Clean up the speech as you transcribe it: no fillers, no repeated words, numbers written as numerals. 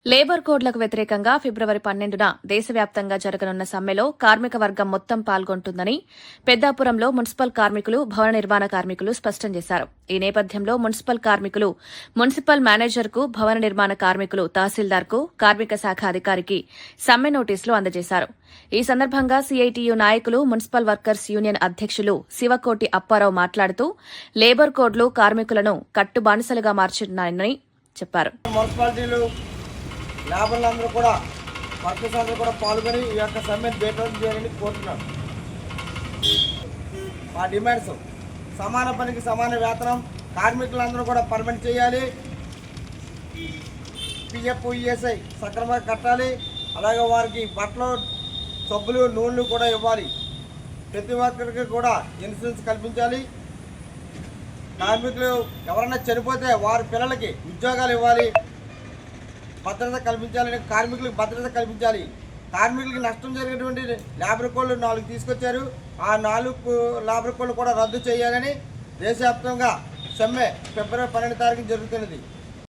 Labour కోడ్లకు వ్యతిరేకంగా ఫిబ్రవరి 12న దేశవ్యాప్తంగా జరగనున్న సమ్మెలో కార్మిక వర్గం మొత్తం పాల్గొంటుందని పెద్దాపురంలో మున్సిపల్ కార్మికులు, భవన నిర్మాణ కార్మికులు స్పష్టం చేశారు. ఈ నేపథ్యంలో మున్సిపల్ కార్మికులు మున్సిపల్ మేనేజర్కు, భవన నిర్మాణ కార్మికులు తహసీల్దార్కు, కార్మిక శాఖ అధికారికి సమ్మె నోటీసులు అందజేశారు. ఈ సందర్భంగా సీఐటీయూ నాయకులు, మున్సిపల్ వర్కర్స్ యూనియన్ అధ్యకులు శివకోటి అప్పారావు మాట్లాడుతూ లేబర్ కోడ్లు కార్మికులను కట్టుబానిసలుగా మార్చున్నాయని చెప్పారు. లేబర్లందరూ కూడా వర్కర్స్ అందరూ కూడా పాల్గొని ఈ యొక్క సమ్మెను జయప్రదం చేయాలని కోరుతున్నాను. మా డిమాండ్స్ సమాన పనికి సమాన వేతనం, కార్మికులందరూ కూడా పర్మనెంట్ చేయాలి, పిఎఫ్, ఈఎస్ఐ సక్రమంగా కట్టాలి, అలాగే వారికి బట్టలు, సబ్బులు, నూనెలు కూడా ఇవ్వాలి, ప్రతి ఒక్కరికి కూడా ఇన్సూరెన్స్ కల్పించాలి, కార్మికులు ఎవరైనా చనిపోతే వారి పిల్లలకి ఉద్యోగాలు ఇవ్వాలి, భద్రత కల్పించాలని, కార్మికులకు భద్రత కల్పించాలి. కార్మికులకు నష్టం జరిగినటువంటి లేబర్ కోడ్లు 4 తీసుకొచ్చారు. ఆ 4 లేబర్ కోడ్లు కూడా రద్దు చేయాలని దేశవ్యాప్తంగా సమ్మె ఫిబ్రవరి 12 తారీఖున జరుగుతున్నది.